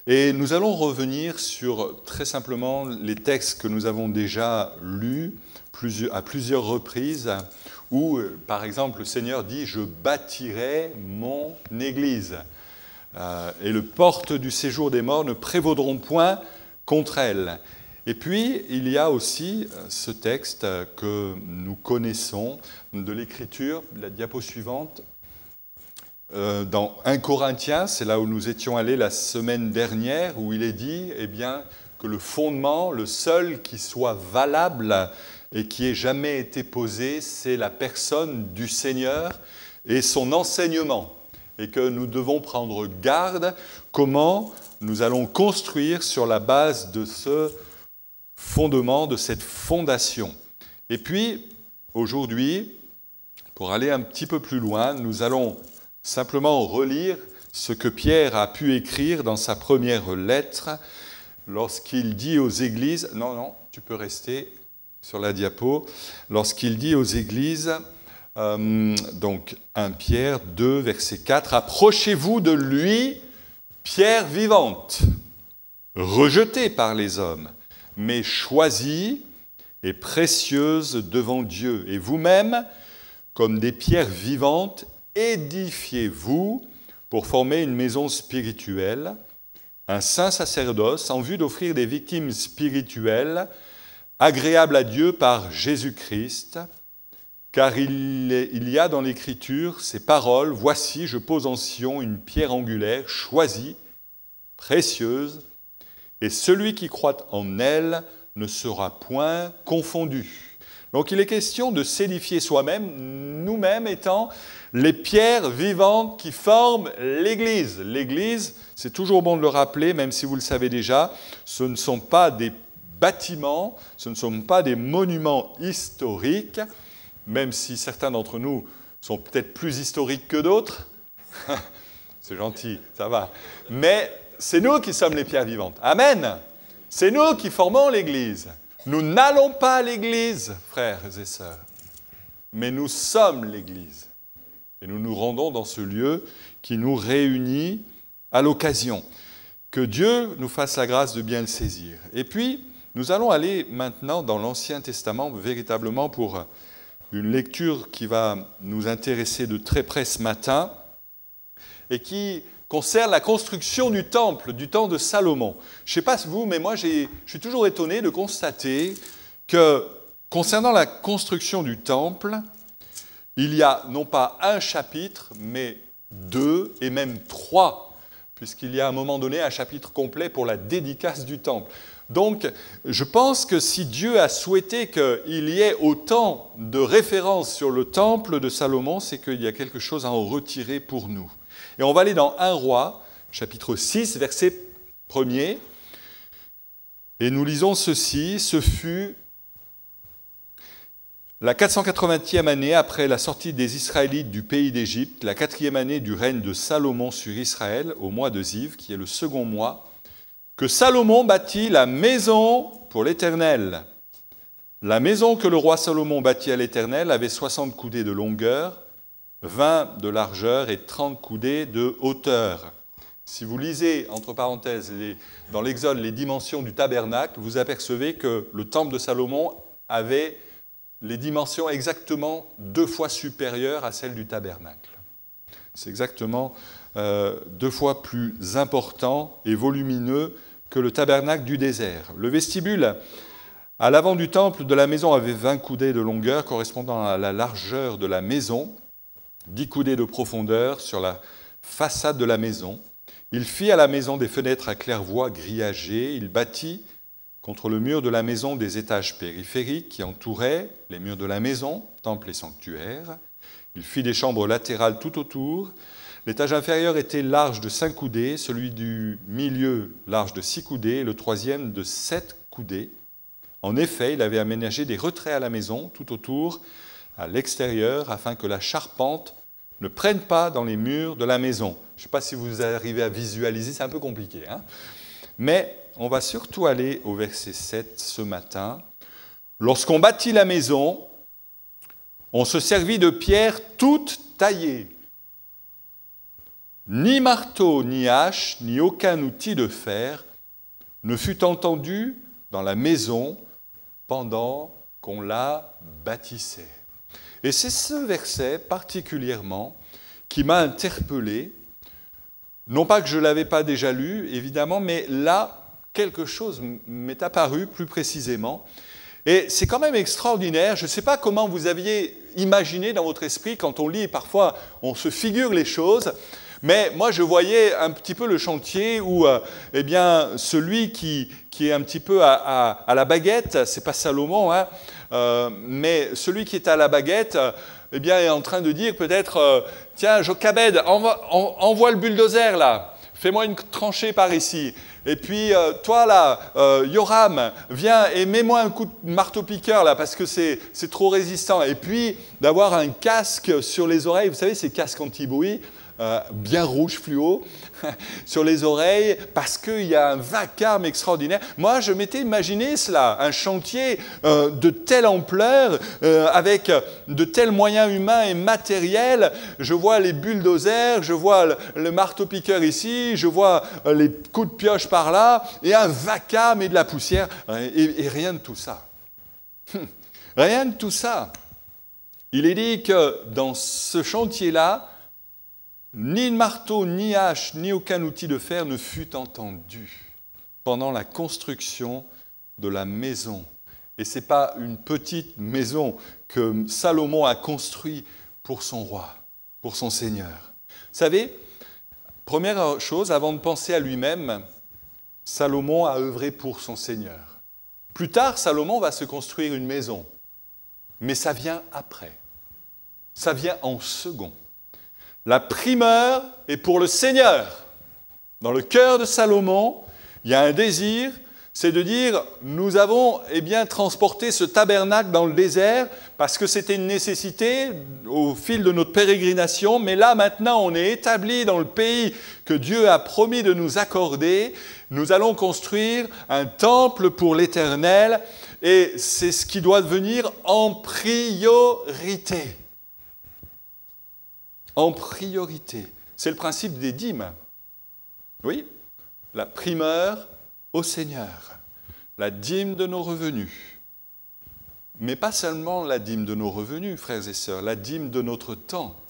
Et nous allons revenir sur très simplement les textes que nous avons déjà lus à plusieurs reprises, où, par exemple, le Seigneur dit « Je bâtirai mon Église ». Et les portes du séjour des morts ne prévaudront point contre elle. Et puis, il y a aussi ce texte que nous connaissons de l'Écriture, la diapo suivante, dans 1 Corinthiens, c'est là où nous étions allés la semaine dernière, où il est dit que le fondement, le seul qui soit valable et qui ait jamais été posé, c'est la personne du Seigneur et son enseignement. Et que nous devons prendre garde comment nous allons construire sur la base de ce fondement, de cette fondation. Et puis, aujourd'hui, pour aller un petit peu plus loin, nous allons simplement relire ce que Pierre a pu écrire dans sa première lettre lorsqu'il dit aux églises... Non, tu peux rester sur la diapo. Lorsqu'il dit aux églises, donc 1 Pierre 2, verset 4, « Approchez-vous de lui, pierre vivante, rejetée par les hommes, mais choisie et précieuse devant Dieu. Et vous-même, comme des pierres vivantes, édifiez-vous pour former une maison spirituelle, un saint sacerdoce en vue d'offrir des victimes spirituelles agréables à Dieu par Jésus-Christ, car il y a dans l'Écriture ces paroles, « Voici, je pose en Sion une pierre angulaire, choisie, précieuse, et celui qui croit en elle ne sera point confondu. » Donc il est question de s'édifier soi-même, nous-mêmes étant les pierres vivantes qui forment l'Église. L'Église, c'est toujours bon de le rappeler, même si vous le savez déjà, ce ne sont pas des bâtiments, ce ne sont pas des monuments historiques, même si certains d'entre nous sont peut-être plus historiques que d'autres. C'est gentil, ça va. Mais c'est nous qui sommes les pierres vivantes. Amen. C'est nous qui formons l'Église. Nous n'allons pas à l'Église, frères et sœurs, mais nous sommes l'Église. Et nous nous rendons dans ce lieu qui nous réunit à l'occasion. Que Dieu nous fasse la grâce de bien le saisir. Et puis, nous allons aller maintenant dans l'Ancien Testament, véritablement pour une lecture qui va nous intéresser de très près ce matin, et qui concerne la construction du temple, du temps de Salomon. Je ne sais pas vous, mais moi je suis toujours étonné de constater que concernant la construction du temple, il y a non pas un chapitre, mais 2 et même 3, puisqu'il y a à un moment donné un chapitre complet pour la dédicace du temple. Donc, je pense que si Dieu a souhaité qu'il y ait autant de références sur le temple de Salomon, c'est qu'il y a quelque chose à en retirer pour nous. Et on va aller dans 1 Roi, chapitre 6, verset 1er. Et nous lisons ceci, « Ce fut la 480e année après la sortie des Israélites du pays d'Égypte, la 4e année du règne de Salomon sur Israël, au mois de Ziv, qui est le second mois, que Salomon bâtit la maison pour l'Éternel. La maison que le roi Salomon bâtit à l'Éternel avait 60 coudées de longueur, 20 de largeur et 30 coudées de hauteur. » Si vous lisez, entre parenthèses, dans l'Exode, les dimensions du tabernacle, vous apercevez que le temple de Salomon avait les dimensions exactement 2 fois supérieures à celles du tabernacle. C'est exactement 2 fois plus important et volumineux que le tabernacle du désert. Le vestibule à l'avant du temple de la maison avait 20 coudées de longueur, correspondant à la largeur de la maison, 10 coudées de profondeur sur la façade de la maison. Il fit à la maison des fenêtres à claire-voie grillagées. Il bâtit contre le mur de la maison des étages périphériques qui entouraient les murs de la maison, temple et sanctuaire. Il fit des chambres latérales tout autour. L'étage inférieur était large de 5 coudées, celui du milieu large de 6 coudées, et le troisième de 7 coudées. En effet, il avait aménagé des retraits à la maison, tout autour, à l'extérieur, afin que la charpente ne prenne pas dans les murs de la maison. Je ne sais pas si vous arrivez à visualiser, c'est un peu compliqué. Mais on va surtout aller au verset 7 ce matin. « Lorsqu'on bâtit la maison, on se servit de pierres toutes taillées. » Ni marteau, ni hache, ni aucun outil de fer ne fut entendu dans la maison pendant qu'on la bâtissait. Et c'est ce verset particulièrement qui m'a interpellé. Non pas que je ne l'avais pas déjà lu, évidemment, mais là, quelque chose m'est apparu plus précisément. Et c'est quand même extraordinaire. Je ne sais pas comment vous aviez imaginé dans votre esprit, quand on lit, parfois on se figure les choses, mais moi je voyais un petit peu le chantier où eh bien, celui qui est un petit peu à la baguette, c'est pas Salomon, hein, mais celui qui est à la baguette, eh bien, est en train de dire peut-être, tiens, Jochebed, envoie le bulldozer là, fais-moi une tranchée par ici. Et puis, toi là, Yoram, viens et mets-moi un coup de marteau-piqueur là, parce que c'est trop résistant. Et puis, d'avoir un casque sur les oreilles, vous savez, ces casques anti-bruit, bien rouge fluo, sur les oreilles, parce qu'il y a un vacarme extraordinaire. Moi, je m'étais imaginé cela, un chantier de telle ampleur, avec de tels moyens humains et matériels. Je vois les bulldozers, je vois le marteau-piqueur ici, je vois les coups de pioche par là, et un vacarme et de la poussière, et rien de tout ça. Rien de tout ça. Il est dit que dans ce chantier-là, ni marteau, ni hache, ni aucun outil de fer ne fut entendu pendant la construction de la maison. Et ce n'est pas une petite maison que Salomon a construite pour son roi, pour son Seigneur. Vous savez, première chose, avant de penser à lui-même, Salomon a œuvré pour son Seigneur. Plus tard, Salomon va se construire une maison, mais ça vient après. Ça vient en second. La primeur est pour le Seigneur. Dans le cœur de Salomon, il y a un désir, c'est de dire, nous avons transporté ce tabernacle dans le désert parce que c'était une nécessité au fil de notre pérégrination, mais là maintenant on est établi dans le pays que Dieu a promis de nous accorder. Nous allons construire un temple pour l'Éternel et c'est ce qui doit devenir en priorité. En priorité. C'est le principe des dîmes. Oui, la primeur au Seigneur, la dîme de nos revenus. Mais pas seulement la dîme de nos revenus, frères et sœurs, la dîme de notre temps.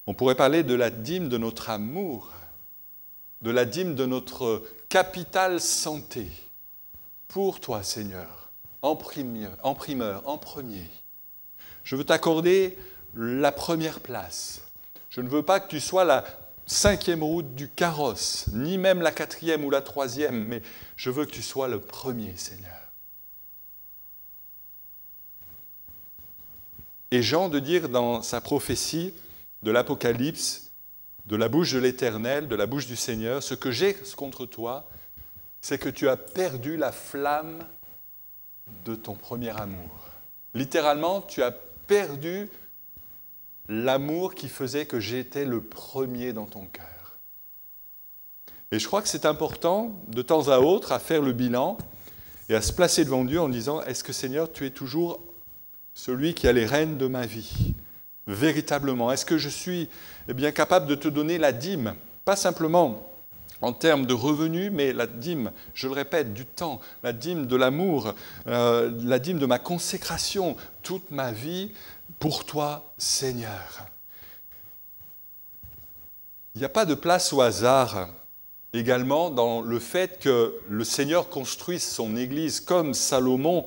On pourrait parler de la dîme de notre amour, de la dîme de notre capital santé. Pour toi, Seigneur, en primeur, en premier. Je veux t'accorder la première place. Je ne veux pas que tu sois la 5e roue du carrosse, ni même la 4e ou la 3e, mais je veux que tu sois le premier, Seigneur. Et Jean de dire dans sa prophétie de l'Apocalypse, de la bouche de l'Éternel, de la bouche du Seigneur, ce que j'ai contre toi, c'est que tu as perdu la flamme de ton premier amour. Littéralement, tu as perdu l'amour qui faisait que j'étais le premier dans ton cœur. Et je crois que c'est important, de temps à autre, à faire le bilan et à se placer devant Dieu en disant, est-ce que Seigneur, tu es toujours celui qui a les rênes de ma vie, véritablement? Est-ce que je suis capable de te donner la dîme, pas simplement en termes de revenus, mais la dîme, je le répète, du temps, la dîme de l'amour, la dîme de ma consécration, toute ma vie, pour toi, Seigneur. Il n'y a pas de place au hasard également dans le fait que le Seigneur construise son Église comme Salomon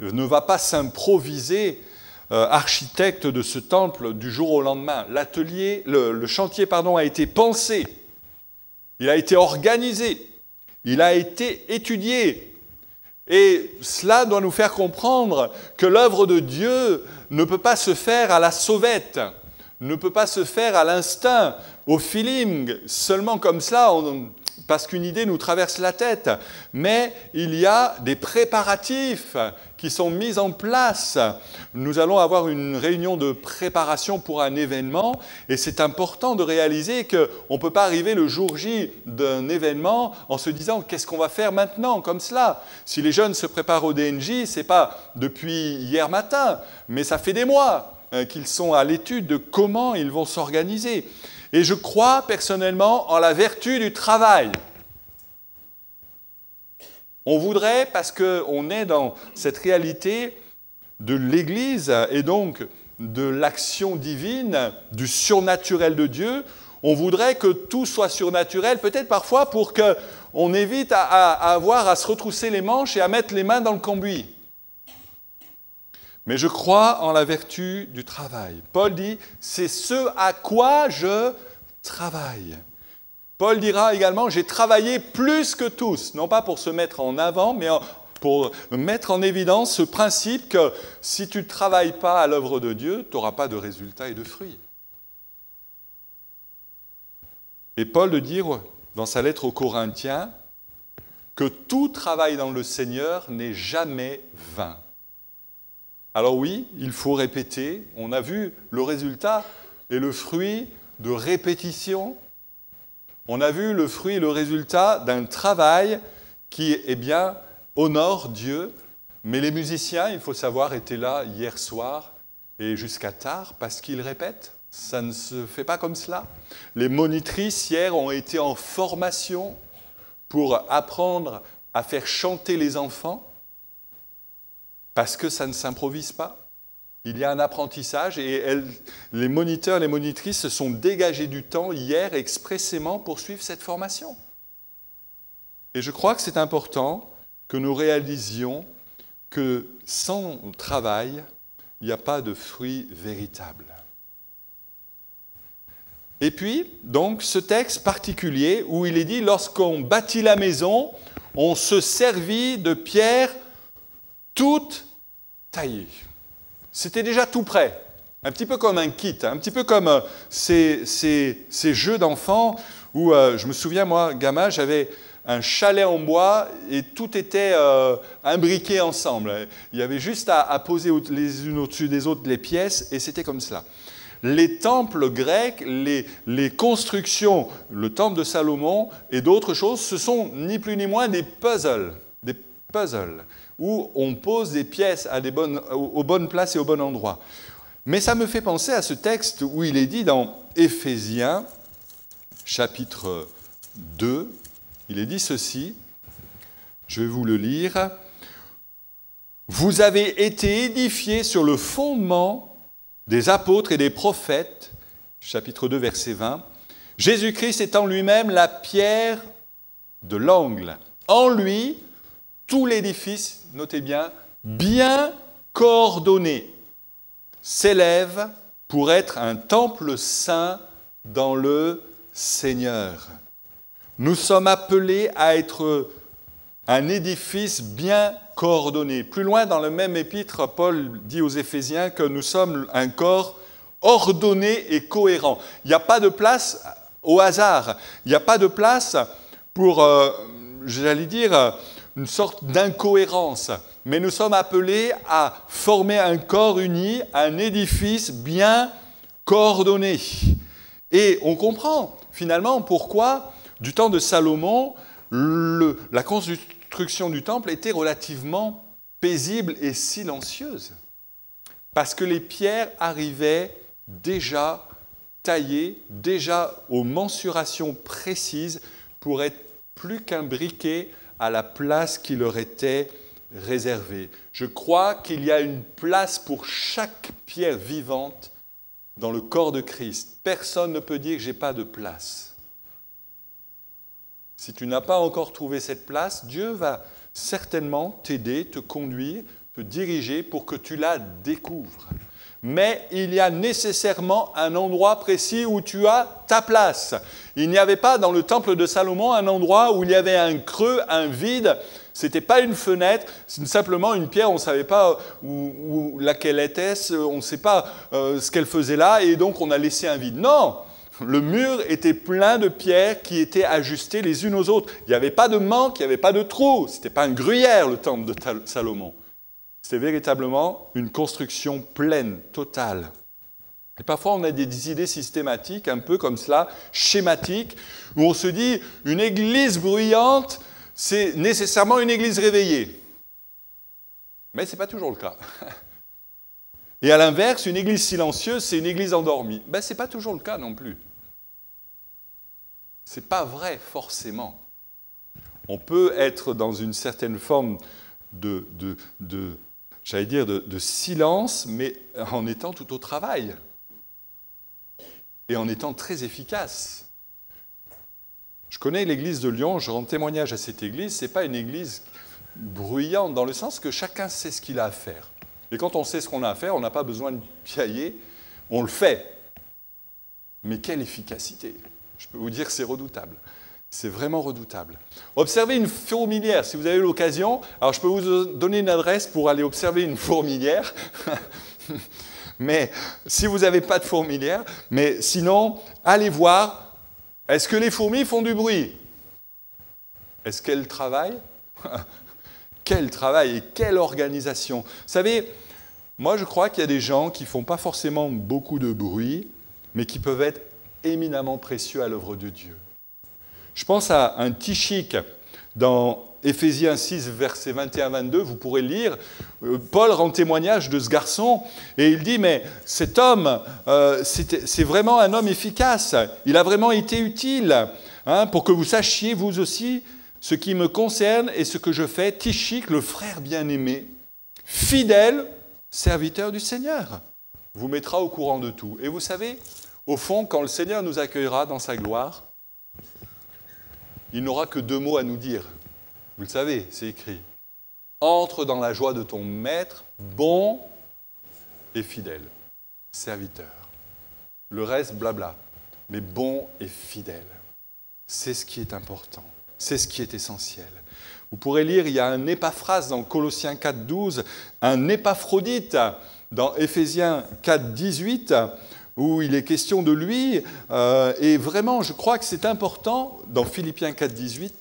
ne va pas s'improviser architecte de ce temple du jour au lendemain. Le chantier a été pensé, il a été organisé, il a été étudié. Et cela doit nous faire comprendre que l'œuvre de Dieu ne peut pas se faire à la sauvette, ne peut pas se faire à l'instinct, au feeling, seulement comme cela, parce qu'une idée nous traverse la tête. Mais il y a des préparatifs qui sont mis en place. Nous allons avoir une réunion de préparation pour un événement et c'est important de réaliser qu'on ne peut pas arriver le jour J d'un événement en se disant « qu'est-ce qu'on va faire maintenant ?» comme cela. Si les jeunes se préparent au DNJ, ce n'est pas depuis hier matin, mais ça fait des mois qu'ils sont à l'étude de comment ils vont s'organiser. Et je crois personnellement en la vertu du travail. On voudrait, parce qu'on est dans cette réalité de l'Église et donc de l'action divine, du surnaturel de Dieu, on voudrait que tout soit surnaturel, peut-être parfois pour qu'on évite à avoir à se retrousser les manches et à mettre les mains dans le cambouis. Mais je crois en la vertu du travail. Paul dit, c'est ce à quoi je travaille. Paul dira également, j'ai travaillé plus que tous, non pas pour se mettre en avant, mais pour mettre en évidence ce principe que si tu ne travailles pas à l'œuvre de Dieu, tu n'auras pas de résultats et de fruits. Et Paul de dire dans sa lettre aux Corinthiens que tout travail dans le Seigneur n'est jamais vain. Alors oui, il faut répéter. On a vu le résultat et le fruit de répétition. On a vu le fruit et le résultat d'un travail qui, honore Dieu. Mais les musiciens, il faut savoir, étaient là hier soir et jusqu'à tard parce qu'ils répètent. Ça ne se fait pas comme cela. Les monitrices hier ont été en formation pour apprendre à faire chanter les enfants parce que ça ne s'improvise pas. Il y a un apprentissage et les moniteurs et les monitrices se sont dégagés du temps hier expressément pour suivre cette formation. Et je crois que c'est important que nous réalisions que sans travail, il n'y a pas de fruit véritable. Et puis, donc, ce texte particulier où il est dit, lorsqu'on bâtit la maison, on se servit de pierres toutes taillées. C'était déjà tout prêt, un petit peu comme un kit, un petit peu comme ces jeux d'enfants où, je me souviens, moi, gamin, j'avais un chalet en bois et tout était imbriqué ensemble. Il y avait juste à poser les unes au-dessus des autres les pièces et c'était comme cela. Les temples grecs, les constructions, le temple de Salomon et d'autres choses, ce sont ni plus ni moins des puzzles où on pose des pièces aux bonnes places et au bon endroit. Mais ça me fait penser à ce texte où il est dit dans Éphésiens, chapitre 2, il est dit ceci, je vais vous le lire. « Vous avez été édifiés sur le fondement des apôtres et des prophètes, chapitre 2, verset 20, Jésus-Christ étant lui-même la pierre de l'angle. En lui, tout l'édifice, notez bien coordonné, s'élève pour être un temple saint dans le Seigneur. Nous sommes appelés à être un édifice bien coordonné. Plus loin, dans le même épître, Paul dit aux Éphésiens que nous sommes un corps ordonné et cohérent. Il n'y a pas de place au hasard. Il n'y a pas de place pour, une sorte d'incohérence. Mais nous sommes appelés à former un corps uni, un édifice bien coordonné. Et on comprend finalement pourquoi, du temps de Salomon, la construction du temple était relativement paisible et silencieuse. Parce que les pierres arrivaient déjà taillées, déjà aux mensurations précises pour être plus qu'imbriquées à la place qui leur était réservée. Je crois qu'il y a une place pour chaque pierre vivante dans le corps de Christ. Personne ne peut dire que je n'ai pas de place. Si tu n'as pas encore trouvé cette place, Dieu va certainement t'aider, te conduire, te diriger pour que tu la découvres. Mais il y a nécessairement un endroit précis où tu as ta place. Il n'y avait pas dans le temple de Salomon un endroit où il y avait un creux, un vide. Ce n'était pas une fenêtre, c'est simplement une pierre, on ne savait pas laquelle était-ce, on ne sait pas ce qu'elle faisait là, et donc on a laissé un vide. Non! Le mur était plein de pierres qui étaient ajustées les unes aux autres. Il n'y avait pas de manque, il n'y avait pas de trou. Ce n'était pas un gruyère, le temple de Salomon. C'était véritablement une construction pleine, totale. Et parfois, on a des idées systématiques, un peu comme cela, schématiques, où on se dit, une église bruyante, c'est nécessairement une église réveillée. Mais ce n'est pas toujours le cas. Et à l'inverse, une église silencieuse, c'est une église endormie. Ce n'est pas toujours le cas non plus. Ce n'est pas vrai, forcément. On peut être dans une certaine forme j'allais dire, de silence, mais en étant tout au travail. Et en étant très efficace. Je connais l'église de Lyon, je rends témoignage à cette église. Ce n'est pas une église bruyante, dans le sens que chacun sait ce qu'il a à faire. Et quand on sait ce qu'on a à faire, on n'a pas besoin de piailler, on le fait. Mais quelle efficacité! Je peux vous dire que c'est redoutable. C'est vraiment redoutable. Observez une fourmilière, si vous avez l'occasion. Alors, je peux vous donner une adresse pour aller observer une fourmilière. Mais si vous n'avez pas de fourmilière, mais sinon, allez voir. Est-ce que les fourmis font du bruit? Est-ce qu'elles travaillent? Quel travail et quelle organisation! Vous savez, moi, je crois qu'il y a des gens qui ne font pas forcément beaucoup de bruit, mais qui peuvent être éminemment précieux à l'œuvre de Dieu. Je pense à un Tychik dans Éphésiens 6, versets 21-22, vous pourrez lire, Paul rend témoignage de ce garçon, et il dit, mais cet homme, c'est vraiment un homme efficace, il a vraiment été utile, pour que vous sachiez, vous aussi, ce qui me concerne et ce que je fais, Tychik, le frère bien-aimé, fidèle, serviteur du Seigneur, vous mettra au courant de tout. Et vous savez, au fond, quand le Seigneur nous accueillera dans sa gloire, il n'aura que 2 mots à nous dire. Vous le savez, c'est écrit. Entre dans la joie de ton maître, bon et fidèle, serviteur. Le reste, blabla, mais bon et fidèle. C'est ce qui est important, c'est ce qui est essentiel. Vous pourrez lire, il y a un épaphrase dans Colossiens 4, 12, un épaphrodite dans Éphésiens 4, 18, où il est question de lui, et vraiment, je crois que c'est important, dans Philippiens 4, 18,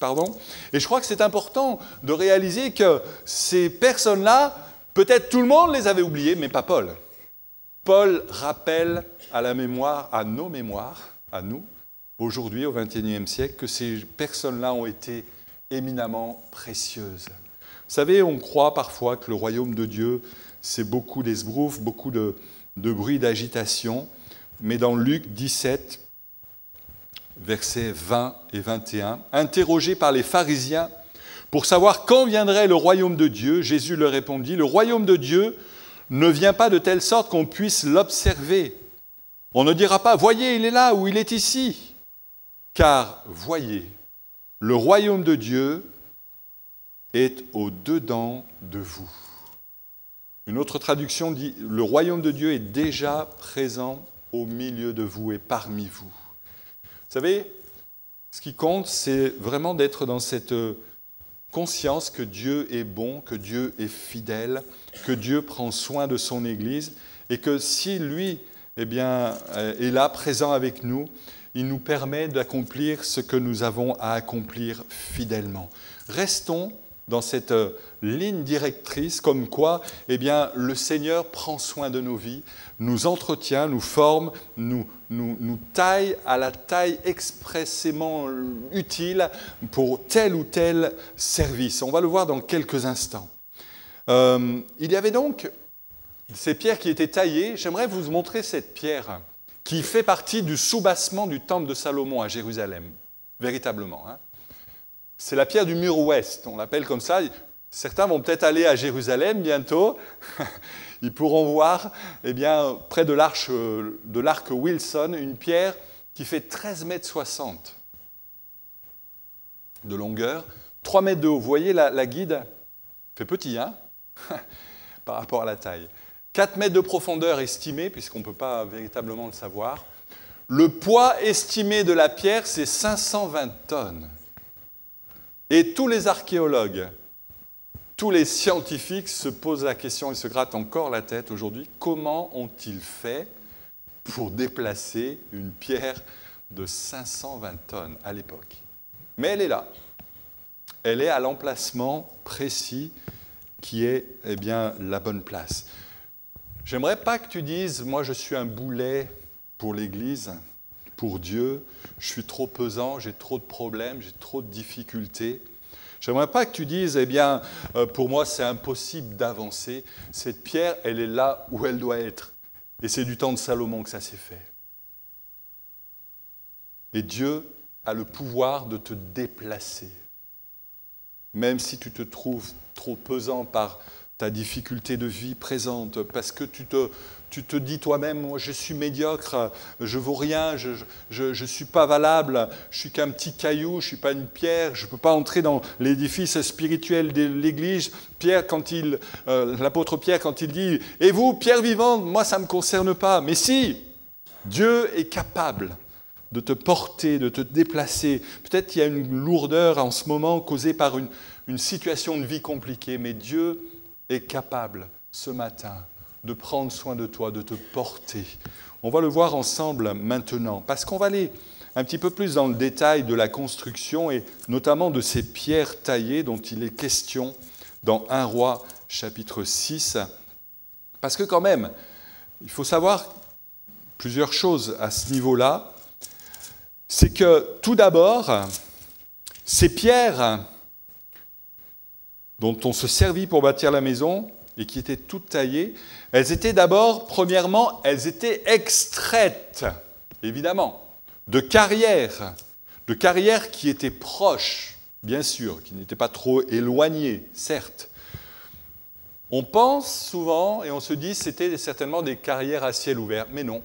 et je crois que c'est important de réaliser que ces personnes-là, peut-être tout le monde les avait oubliées, mais pas Paul. Paul rappelle à la mémoire, à nos mémoires, à nous, aujourd'hui, au XXIe siècle, que ces personnes-là ont été éminemment précieuses. Vous savez, on croit parfois que le royaume de Dieu, c'est beaucoup d'esbroufs, beaucoup de bruit, d'agitation, mais dans Luc 17, versets 20 et 21, interrogé par les pharisiens pour savoir quand viendrait le royaume de Dieu, Jésus leur répondit, « Le royaume de Dieu ne vient pas de telle sorte qu'on puisse l'observer. On ne dira pas, voyez, il est là ou il est ici. Car, voyez, le royaume de Dieu est au-dedans de vous. » Une autre traduction dit, « Le royaume de Dieu est déjà présent au milieu de vous et parmi vous. » Vous savez, ce qui compte, c'est vraiment d'être dans cette conscience que Dieu est bon, que Dieu est fidèle, que Dieu prend soin de son Église et que si lui est là, présent avec nous, il nous permet d'accomplir ce que nous avons à accomplir fidèlement. Restons dans cette ligne directrice, comme quoi le Seigneur prend soin de nos vies, nous entretient, nous forme, nous taille à la taille expressément utile pour tel ou tel service. On va le voir dans quelques instants. Il y avait donc ces pierres qui étaient taillées. J'aimerais vous montrer cette pierre qui fait partie du soubassement du temple de Salomon à Jérusalem, véritablement. C'est la pierre du mur ouest, on l'appelle comme ça. Certains vont peut-être aller à Jérusalem bientôt. Ils pourront voir, près de l'arc Wilson, une pierre qui fait 13,60 mètres de longueur, 3 mètres de haut. Vous voyez la guide? Fait petit, hein? Par rapport à la taille. 4 mètres de profondeur estimée, puisqu'on ne peut pas véritablement le savoir. Le poids estimé de la pierre, c'est 520 tonnes. Et tous les archéologues, tous les scientifiques se posent la question et se grattent encore la tête aujourd'hui. Comment ont-ils fait pour déplacer une pierre de 520 tonnes à l'époque? Mais elle est là. Elle est à l'emplacement précis qui est la bonne place. J'aimerais pas que tu dises « moi je suis un boulet pour l'Église ». Pour Dieu, je suis trop pesant, j'ai trop de problèmes, j'ai trop de difficultés. J'aimerais pas que tu dises, pour moi c'est impossible d'avancer. Cette pierre, elle est là où elle doit être. Et c'est du temps de Salomon que ça s'est fait. Et Dieu a le pouvoir de te déplacer. Même si tu te trouves trop pesant par ta difficulté de vie présente, parce que tu te dis toi-même, moi je suis médiocre, je vaux rien, je suis pas valable, je suis qu'un petit caillou, je suis pas une pierre, je peux pas entrer dans l'édifice spirituel de l'Église. Pierre, l'apôtre Pierre, quand il dit, et vous, pierre vivante, moi ça me concerne pas. Mais si, Dieu est capable de te porter, de te déplacer. Peut-être qu'il y a une lourdeur en ce moment causée par une situation de vie compliquée, mais Dieu est capable ce matin de prendre soin de toi, de te porter. On va le voir ensemble maintenant, parce qu'on va aller un petit peu plus dans le détail de la construction et notamment de ces pierres taillées dont il est question dans 1 Roi chapitre 6. Parce que quand même, il faut savoir plusieurs choses à ce niveau-là. C'est que tout d'abord, ces pierres dont on se servit pour bâtir la maison et qui étaient toutes taillées, elles étaient d'abord, premièrement, elles étaient extraites, évidemment, de carrières qui étaient proches, bien sûr, qui n'étaient pas trop éloignées, certes. On pense souvent et on se dit que c'était certainement des carrières à ciel ouvert, mais non.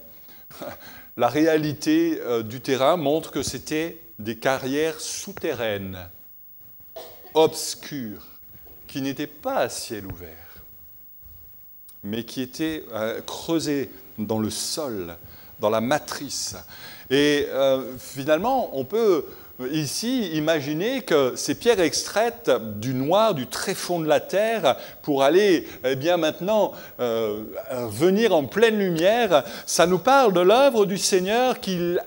La réalité du terrain montre que c'était des carrières souterraines, obscures, qui n'étaient pas à ciel ouvert, mais qui étaient creusées dans le sol, dans la matrice. Et finalement, on peut ici imaginer que ces pierres extraites du noir, du tréfonds de la terre, pour aller maintenant venir en pleine lumière, ça nous parle de l'œuvre du Seigneur qu'il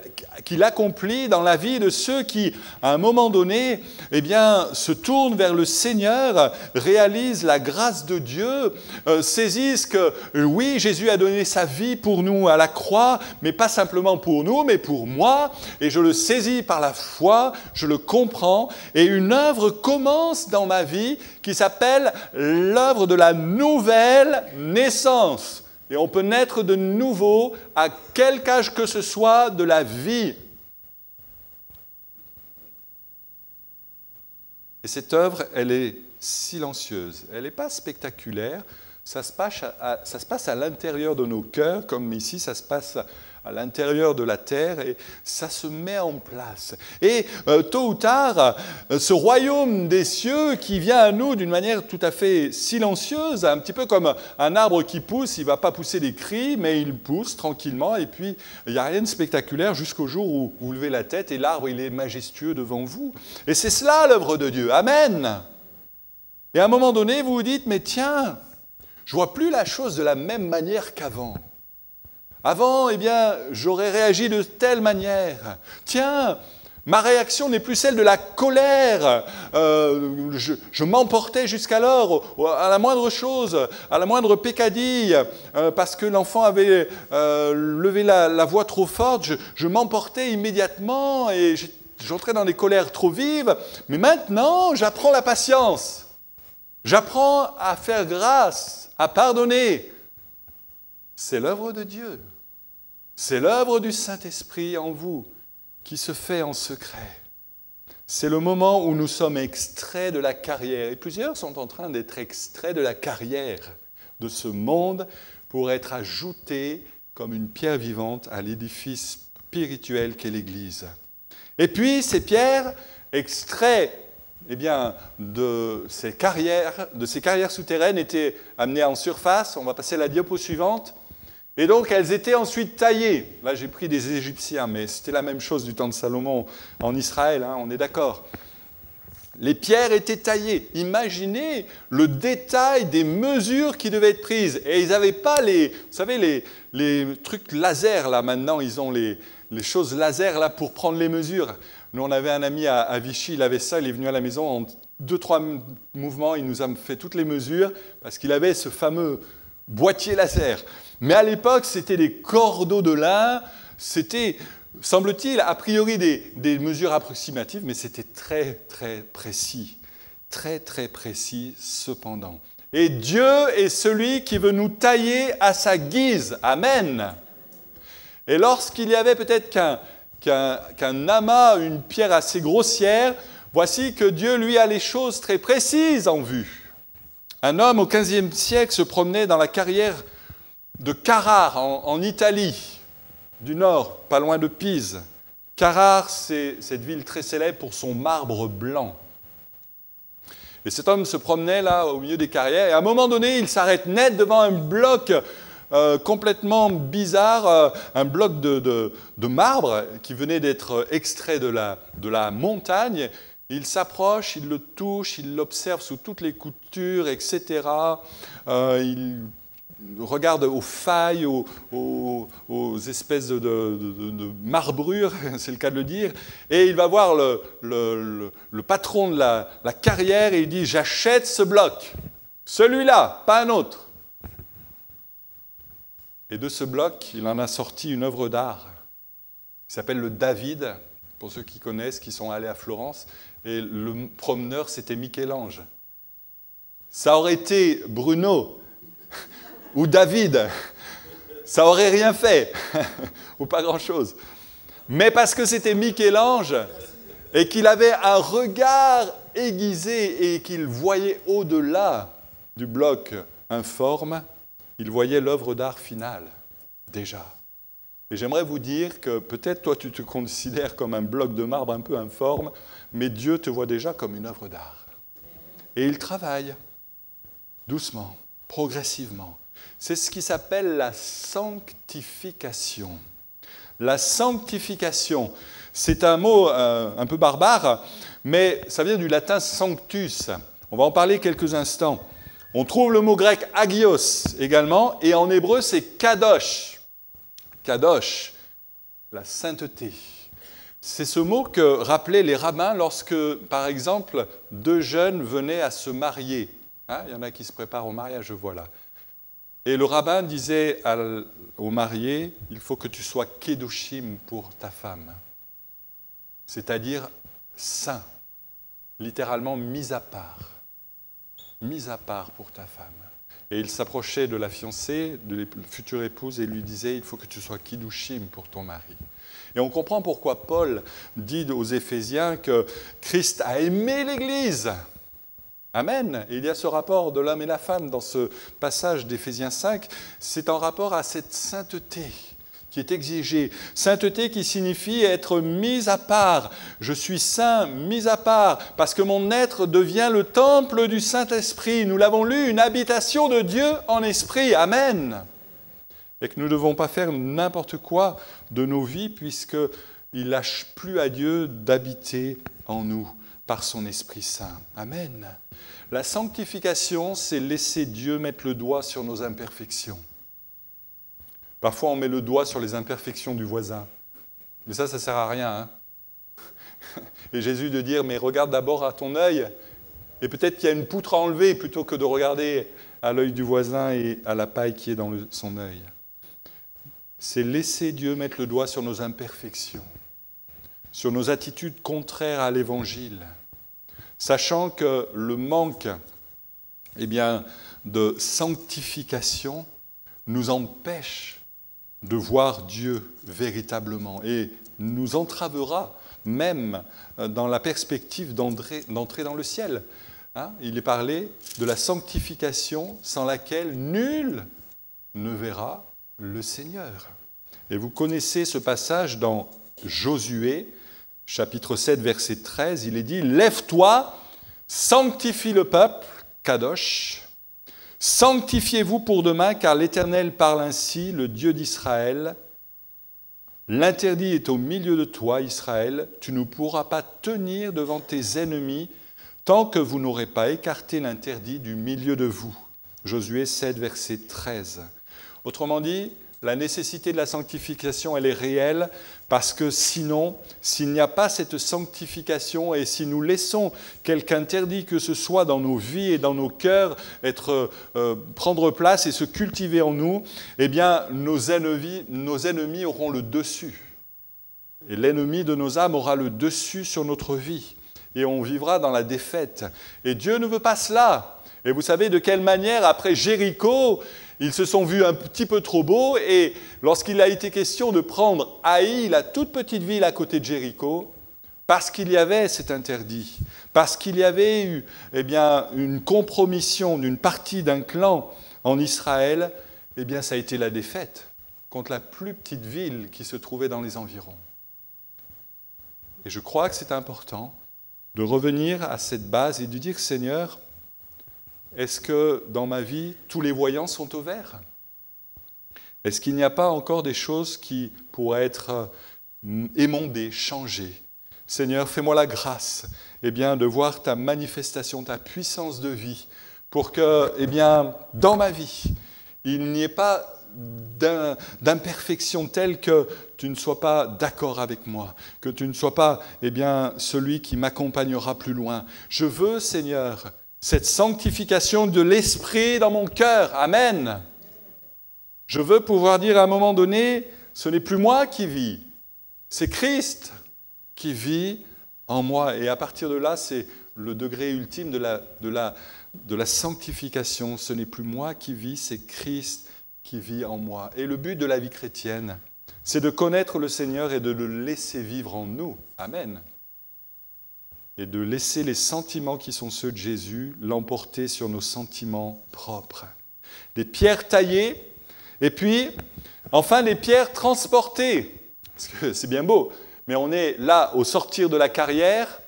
accomplit dans la vie de ceux qui, à un moment donné, se tournent vers le Seigneur, réalisent la grâce de Dieu, saisissent que oui, Jésus a donné sa vie pour nous à la croix, mais pas simplement pour nous, mais pour moi, et je le saisis par la foi, je le comprends, et une œuvre commence dans ma vie qui s'appelle l'œuvre de la nouvelle naissance. Et on peut naître de nouveau à quelque âge que ce soit de la vie. Et cette œuvre, elle est silencieuse, elle n'est pas spectaculaire, ça se passe à l'intérieur de nos cœurs, comme ici ça se passe à l'intérieur de la terre, et ça se met en place. Et tôt ou tard, ce royaume des cieux qui vient à nous d'une manière tout à fait silencieuse, un petit peu comme un arbre qui pousse, il ne va pas pousser des cris, mais il pousse tranquillement, et puis il n'y a rien de spectaculaire jusqu'au jour où vous levez la tête et l'arbre, il est majestueux devant vous. Et c'est cela l'œuvre de Dieu. Amen. Et à un moment donné, vous vous dites, mais tiens, je ne vois plus la chose de la même manière qu'avant. Avant, j'aurais réagi de telle manière. Tiens, ma réaction n'est plus celle de la colère. Je m'emportais jusqu'alors à la moindre chose, à la moindre peccadille, parce que l'enfant avait levé la voix trop forte. Je m'emportais immédiatement et j'entrais dans des colères trop vives. Mais maintenant, j'apprends la patience. J'apprends à faire grâce, à pardonner. C'est l'œuvre de Dieu. C'est l'œuvre du Saint-Esprit en vous qui se fait en secret. C'est le moment où nous sommes extraits de la carrière. Et plusieurs sont en train d'être extraits de la carrière de ce monde pour être ajoutés comme une pierre vivante à l'édifice spirituel qu'est l'Église. Et puis ces pierres extraits de ces carrières souterraines étaient amenées en surface. On va passer à la diapo suivante. Et donc, elles étaient ensuite taillées. Là, j'ai pris des Égyptiens, mais c'était la même chose du temps de Salomon en Israël, on est d'accord. Les pierres étaient taillées. Imaginez le détail des mesures qui devaient être prises. Et ils n'avaient pas les trucs laser, là, maintenant, ils ont les choses laser, là, pour prendre les mesures. Nous, on avait un ami à Vichy, il avait ça, il est venu à la maison, en 2-3 mouvements, il nous a fait toutes les mesures, parce qu'il avait ce fameux boîtier laser. Mais à l'époque, c'était des cordeaux de lin, c'était, semble-t-il, a priori des mesures approximatives, mais c'était très, très précis. Très, très précis, cependant. Et Dieu est celui qui veut nous tailler à sa guise. Amen. Et lorsqu'il y avait peut-être qu'un amas, une pierre assez grossière, voici que Dieu, lui, a les choses très précises en vue. Un homme au XVe siècle se promenait dans la carrière de Carrare, en Italie, du nord, pas loin de Pise. Carrare, c'est cette ville très célèbre pour son marbre blanc. Et cet homme se promenait là, au milieu des carrières, et à un moment donné, il s'arrête net devant un bloc complètement bizarre, un bloc de marbre qui venait d'être extrait de la montagne. Il s'approche, il le touche, il l'observe sous toutes les coutures, etc. Il regarde aux failles, aux espèces de marbrures, c'est le cas de le dire, et il va voir le patron de la carrière et il dit « J'achète ce bloc, celui-là, pas un autre ». Et de ce bloc, il en a sorti une œuvre d'art qui s'appelle le David, pour ceux qui connaissent, qui sont allés à Florence, et le promeneur, c'était Michel-Ange. Ça aurait été Bruno ou David, ça aurait rien fait, ou pas grand-chose. Mais parce que c'était Michel-Ange, et qu'il avait un regard aiguisé, et qu'il voyait au-delà du bloc informe, il voyait l'œuvre d'art finale, déjà. Et j'aimerais vous dire que peut-être toi tu te considères comme un bloc de marbre un peu informe, mais Dieu te voit déjà comme une œuvre d'art. Et il travaille, doucement, progressivement. C'est ce qui s'appelle la sanctification. La sanctification, c'est un mot un peu barbare, mais ça vient du latin sanctus. On va en parler quelques instants. On trouve le mot grec agios également, et en hébreu c'est kadosh. Kadosh, la sainteté. C'est ce mot que rappelaient les rabbins lorsque, par exemple, deux jeunes venaient à se marier. Hein, il y en a qui se préparent au mariage, je vois là. Et le rabbin disait au marié, il faut que tu sois kedoshim pour ta femme. C'est-à-dire saint, littéralement mis à part. Mis à part pour ta femme. Et il s'approchait de la fiancée, de la future épouse, et lui disait, il faut que tu sois kiddushim pour ton mari. Et on comprend pourquoi Paul dit aux Éphésiens que Christ a aimé l'Église. Amen. Et il y a ce rapport de l'homme et la femme dans ce passage d'Éphésiens 5. C'est en rapport à cette sainteté qui est exigée. Sainteté qui signifie être mis à part. Je suis saint, mis à part, parce que mon être devient le temple du Saint-Esprit. Nous l'avons lu, une habitation de Dieu en esprit. Amen. Et que nous ne devons pas faire n'importe quoi de nos vies, puisqu'il ne lâche plus à Dieu d'habiter en nous par son Esprit Saint. Amen. La sanctification, c'est laisser Dieu mettre le doigt sur nos imperfections. Parfois, on met le doigt sur les imperfections du voisin. Mais ça ne sert à rien. Hein. Et Jésus de dire, mais regarde d'abord à ton œil, et peut-être qu'il y a une poutre à enlever, plutôt que de regarder à l'œil du voisin et à la paille qui est dans son œil. C'est laisser Dieu mettre le doigt sur nos imperfections, sur nos attitudes contraires à l'Évangile, sachant que le manque de sanctification nous empêche de voir Dieu véritablement et nous entravera même dans la perspective d'entrer dans le ciel. Hein, il est parlé de la sanctification sans laquelle nul ne verra le Seigneur. Et vous connaissez ce passage dans Josué, chapitre 7, verset 13, il est dit « Lève-toi, sanctifie le peuple, Kadosh, sanctifiez-vous pour demain, car l'Éternel parle ainsi, le Dieu d'Israël. L'interdit est au milieu de toi, Israël. Tu ne pourras pas tenir devant tes ennemis tant que vous n'aurez pas écarté l'interdit du milieu de vous. » Josué 7, verset 13. Autrement dit, la nécessité de la sanctification, elle est réelle, parce que sinon, s'il n'y a pas cette sanctification et si nous laissons quelque interdit que ce soit dans nos vies et dans nos cœurs prendre place et se cultiver en nous, eh bien, nos ennemis auront le dessus. Et l'ennemi de nos âmes aura le dessus sur notre vie. Et on vivra dans la défaite. Et Dieu ne veut pas cela. Et vous savez de quelle manière, après Jéricho, ils se sont vus un petit peu trop beaux, et lorsqu'il a été question de prendre Haï, la toute petite ville à côté de Jéricho, parce qu'il y avait cet interdit, parce qu'il y avait eu une compromission d'une partie d'un clan en Israël, ça a été la défaite contre la plus petite ville qui se trouvait dans les environs. Et je crois que c'est important de revenir à cette base et de dire, Seigneur, est-ce que dans ma vie, tous les voyants sont au vert? Est-ce qu'il n'y a pas encore des choses qui pourraient être émondées, changées? Seigneur, fais-moi la grâce de voir ta manifestation, ta puissance de vie, pour que, dans ma vie, il n'y ait pas d'imperfection telle que tu ne sois pas d'accord avec moi, que tu ne sois pas celui qui m'accompagnera plus loin. Je veux, Seigneur, cette sanctification de l'esprit dans mon cœur. Amen. Je veux pouvoir dire à un moment donné, ce n'est plus moi qui vis, c'est Christ qui vit en moi. Et à partir de là, c'est le degré ultime de la sanctification. Ce n'est plus moi qui vis, c'est Christ qui vit en moi. Et le but de la vie chrétienne, c'est de connaître le Seigneur et de le laisser vivre en nous. Amen. Et de laisser les sentiments qui sont ceux de Jésus l'emporter sur nos sentiments propres. Des pierres taillées, et puis, enfin, des pierres transportées. Parce que c'est bien beau, mais on est là au sortir de la carrière,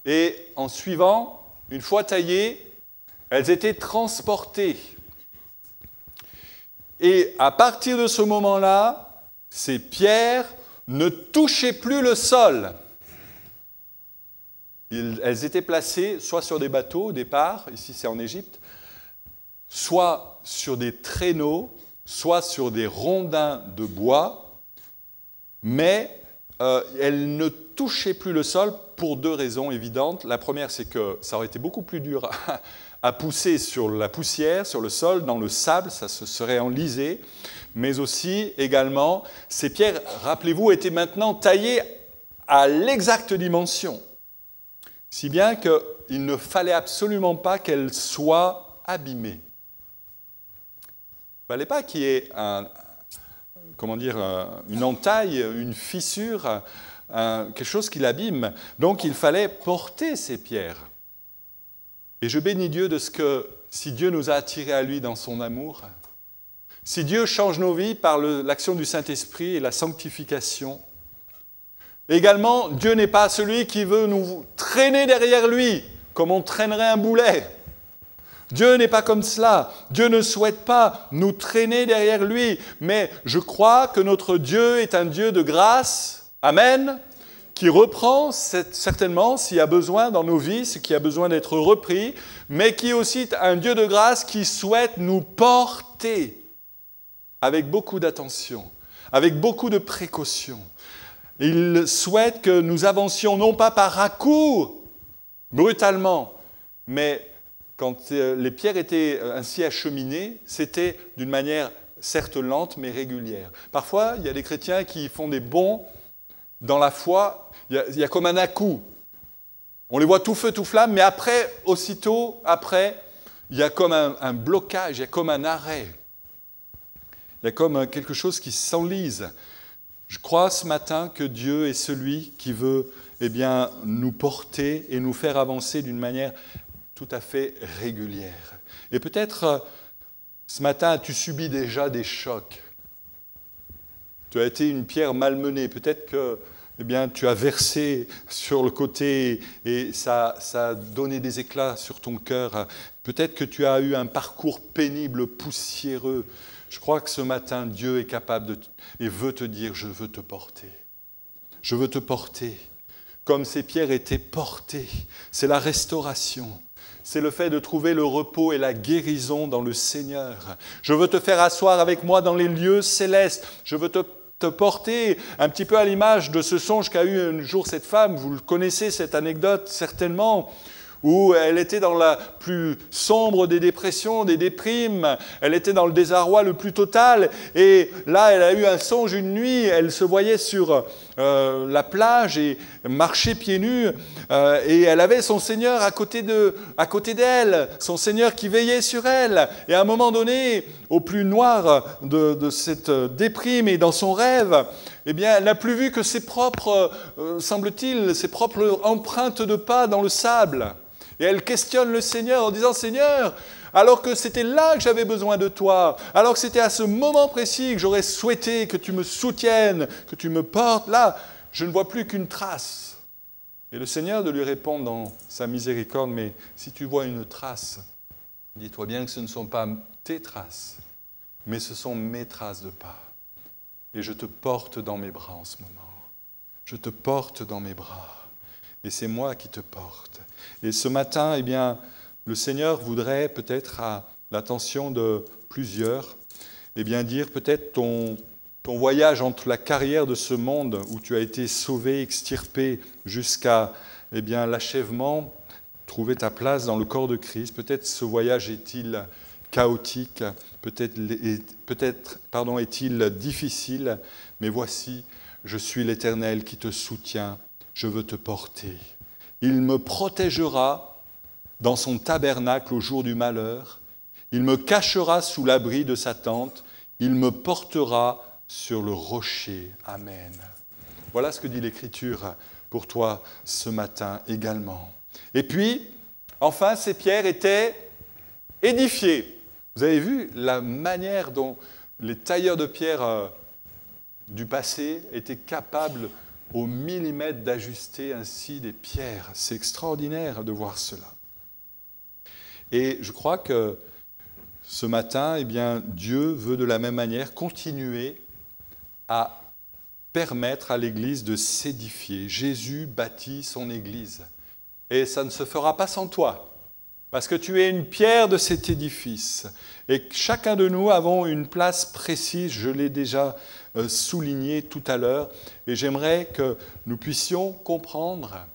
et en suivant, une fois taillées, elles étaient transportées. Et à partir de ce moment-là, ces pierres ne touchaient plus le sol. Elles étaient placées soit sur des bateaux au départ, ici c'est en Égypte, soit sur des traîneaux, soit sur des rondins de bois, mais elles ne touchaient plus le sol pour deux raisons évidentes. La première, c'est que ça aurait été beaucoup plus dur à pousser sur la poussière, sur le sol, dans le sable, ça se serait enlisé, mais aussi, également, ces pierres, rappelez-vous, étaient maintenant taillées à l'exacte dimension, si bien qu'il ne fallait absolument pas qu'elles soient abîmées. Il ne fallait pas qu'il y ait une entaille, une fissure, quelque chose qui l'abîme. Donc il fallait porter ces pierres. Et je bénis Dieu de ce que, si Dieu nous a attirés à lui dans son amour, si Dieu change nos vies par l'action du Saint-Esprit et la sanctification, également, Dieu n'est pas celui qui veut nous traîner derrière lui, comme on traînerait un boulet. Dieu n'est pas comme cela. Dieu ne souhaite pas nous traîner derrière lui. Mais je crois que notre Dieu est un Dieu de grâce. Amen. Qui reprend certainement, s'il y a besoin dans nos vies, ce qui a besoin d'être repris, mais qui est aussi un Dieu de grâce qui souhaite nous porter avec beaucoup d'attention, avec beaucoup de précaution. Il souhaite que nous avancions non pas par à-coups, brutalement, mais quand les pierres étaient ainsi acheminées, c'était d'une manière certes lente, mais régulière. Parfois, il y a des chrétiens qui font des bonds dans la foi, il y a comme un à-coup. On les voit tout feu, tout flamme, mais aussitôt après, il y a comme un blocage, il y a comme un arrêt. Il y a comme quelque chose qui s'enlise. Je crois ce matin que Dieu est celui qui veut nous porter et nous faire avancer d'une manière tout à fait régulière. Et peut-être ce matin, as-tu subi déjà des chocs. Tu as été une pierre malmenée. Peut-être que tu as versé sur le côté et ça a donné des éclats sur ton cœur. Peut-être que tu as eu un parcours pénible, poussiéreux. Je crois que ce matin, Dieu est capable et veut te dire, je veux te porter. Je veux te porter. Comme ces pierres étaient portées. C'est la restauration. C'est le fait de trouver le repos et la guérison dans le Seigneur. Je veux te faire asseoir avec moi dans les lieux célestes. Je veux te porter un petit peu à l'image de ce songe qu'a eu un jour cette femme. Vous connaissez cette anecdote certainement, où elle était dans la plus sombre des dépressions, des déprimes. Elle était dans le désarroi le plus total. Et là, elle a eu un songe une nuit. Elle se voyait sur la plage et marchait pieds nus, et elle avait son Seigneur à côté d'elle, son Seigneur qui veillait sur elle. Et à un moment donné, au plus noir de cette déprime et dans son rêve, eh bien, elle n'a plus vu que ses propres, semble-t-il, ses propres empreintes de pas dans le sable. Et elle questionne le Seigneur en disant « Seigneur, alors que c'était là que j'avais besoin de toi, alors que c'était à ce moment précis que j'aurais souhaité que tu me soutiennes, que tu me portes, là, je ne vois plus qu'une trace. » Et le Seigneur de lui répondre dans sa miséricorde « Mais si tu vois une trace, dis-toi bien que ce ne sont pas tes traces, mais ce sont mes traces de pas. Et je te porte dans mes bras en ce moment. Je te porte dans mes bras. Et c'est moi qui te porte. » Et ce matin, eh bien, le Seigneur voudrait peut-être, à l'attention de plusieurs, eh bien, dire peut-être ton voyage entre la carrière de ce monde où tu as été sauvé, extirpé jusqu'à eh bien, l'achèvement, trouver ta place dans le corps de Christ. Peut-être ce voyage est-il chaotique, peut-être est-il difficile, mais voici, je suis l'Éternel qui te soutient, je veux te porter. Il me protégera dans son tabernacle au jour du malheur, il me cachera sous l'abri de sa tente, il me portera sur le rocher. Amen. Voilà ce que dit l'Écriture pour toi ce matin également. Et puis, enfin, ces pierres étaient édifiées. Vous avez vu la manière dont les tailleurs de pierre du passé étaient capables au millimètre d'ajuster ainsi des pierres. C'est extraordinaire de voir cela. Et je crois que ce matin, eh bien, Dieu veut de la même manière continuer à permettre à l'Église de s'édifier. Jésus bâtit son Église. Et ça ne se fera pas sans toi, parce que tu es une pierre de cet édifice. Et chacun de nous avons une place précise, je l'ai déjà souligné tout à l'heure, et j'aimerais que nous puissions comprendre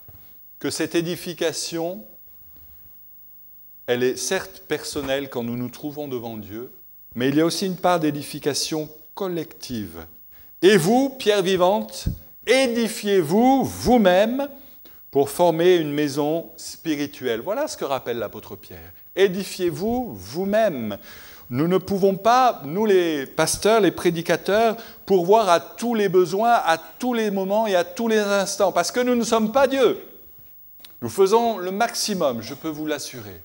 que cette édification, elle est certes personnelle quand nous nous trouvons devant Dieu, mais il y a aussi une part d'édification collective. Et vous, pierres vivantes, édifiez-vous vous-même pour former une maison spirituelle. Voilà ce que rappelle l'apôtre Pierre. Édifiez-vous vous-même. Nous ne pouvons pas, nous les pasteurs, les prédicateurs, pourvoir à tous les besoins, à tous les moments et à tous les instants, parce que nous ne sommes pas Dieu. Nous faisons le maximum, je peux vous l'assurer.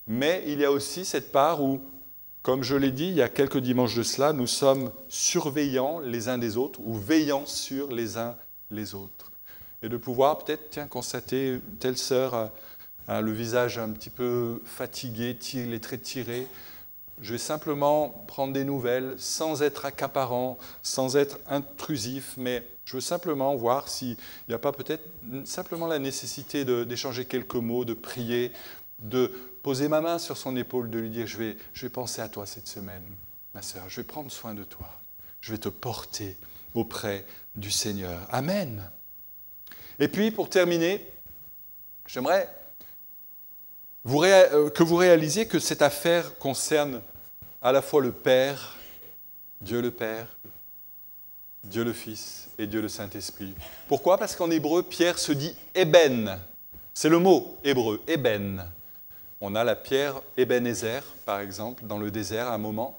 Mais il y a aussi cette part où, comme je l'ai dit il y a quelques dimanches de cela, nous sommes surveillants les uns des autres ou veillants sur les uns les autres. Et de pouvoir peut-être constater telle sœur a le visage un petit peu fatigué, les traits tirés. Je vais simplement prendre des nouvelles sans être accaparant, sans être intrusif, mais je veux simplement voir s'il n'y a pas peut-être simplement la nécessité d'échanger quelques mots, de prier, de poser ma main sur son épaule, de lui dire je vais penser à toi cette semaine, ma sœur, je vais prendre soin de toi, je vais te porter auprès du Seigneur. Amen. Et puis, pour terminer, j'aimerais que vous réalisiez que cette affaire concerne à la fois le Père, Dieu le Père, Dieu le Fils et Dieu le Saint-Esprit. Pourquoi ? Parce qu'en hébreu, Pierre se dit « ébène ». C'est le mot hébreu, « ébène ». On a la pierre Ebenezer, par exemple, dans le désert à un moment.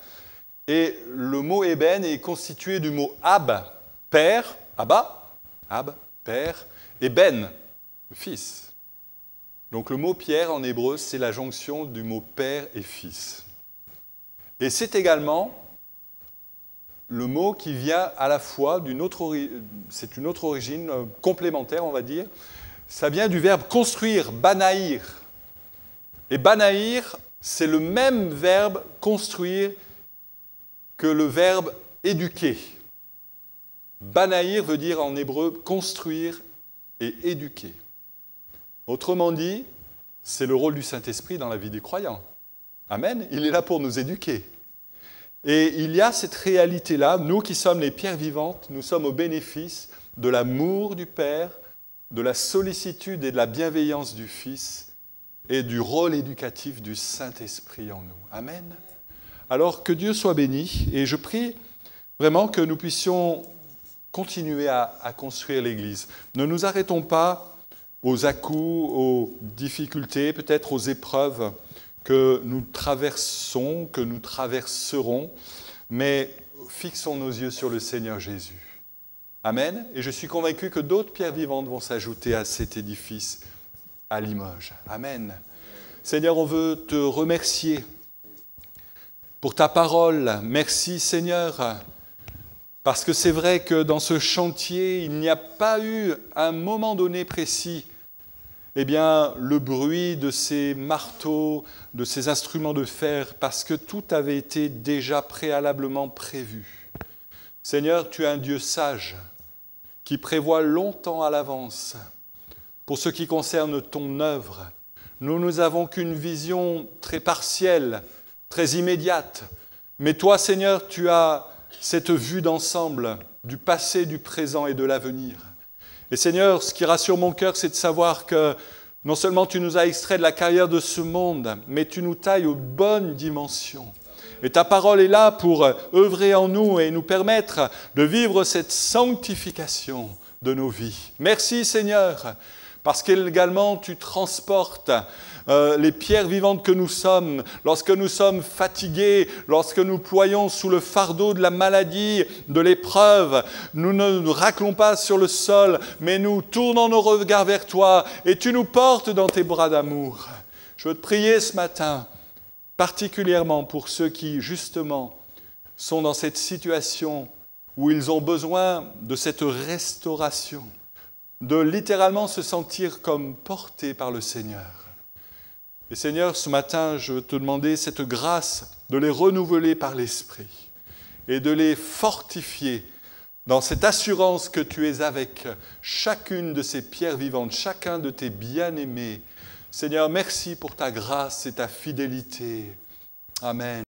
Et le mot ébène est constitué du mot ab, père, Abba, ab, père, et ben, le fils. Donc le mot pierre en hébreu, c'est la jonction du mot père et fils. Et c'est également le mot qui vient à la fois c'est une autre origine complémentaire, on va dire. Ça vient du verbe construire, banaïr. Et banaïr, c'est le même verbe construire que le verbe éduquer. Banaïr veut dire en hébreu construire et éduquer. Autrement dit, c'est le rôle du Saint-Esprit dans la vie des croyants. Amen. Il est là pour nous éduquer. Et il y a cette réalité-là, nous qui sommes les pierres vivantes, nous sommes au bénéfice de l'amour du Père, de la sollicitude et de la bienveillance du Fils, et du rôle éducatif du Saint-Esprit en nous. Amen. Alors que Dieu soit béni, et je prie vraiment que nous puissions continuer à construire l'Église. Ne nous arrêtons pas aux à-coups, aux difficultés, peut-être aux épreuves que nous traversons, que nous traverserons, mais fixons nos yeux sur le Seigneur Jésus. Amen. Et je suis convaincu que d'autres pierres vivantes vont s'ajouter à cet édifice à Limoges. Amen. Seigneur, on veut te remercier pour ta parole. Merci Seigneur, parce que c'est vrai que dans ce chantier, il n'y a pas eu à un moment donné précis le bruit de ces marteaux, de ces instruments de fer, parce que tout avait été déjà préalablement prévu. Seigneur, tu es un Dieu sage qui prévoit longtemps à l'avance pour ce qui concerne ton œuvre. Nous n'avons qu'une vision très partielle, très immédiate. Mais toi, Seigneur, tu as cette vue d'ensemble du passé, du présent et de l'avenir. Et Seigneur, ce qui rassure mon cœur, c'est de savoir que non seulement tu nous as extraits de la carrière de ce monde, mais tu nous tailles aux bonnes dimensions. Et ta parole est là pour œuvrer en nous et nous permettre de vivre cette sanctification de nos vies. Merci Seigneur, parce qu'également tu transportes les pierres vivantes que nous sommes, lorsque nous sommes fatigués, lorsque nous ployons sous le fardeau de la maladie, de l'épreuve, nous ne nous raclons pas sur le sol, mais nous tournons nos regards vers toi et tu nous portes dans tes bras d'amour. Je veux te prier ce matin, particulièrement pour ceux qui, justement, sont dans cette situation où ils ont besoin de cette restauration, de littéralement se sentir comme portés par le Seigneur. Et Seigneur, ce matin, je veux te demander cette grâce de les renouveler par l'Esprit et de les fortifier dans cette assurance que tu es avec chacune de ces pierres vivantes, chacun de tes bien-aimés. Seigneur, merci pour ta grâce et ta fidélité. Amen.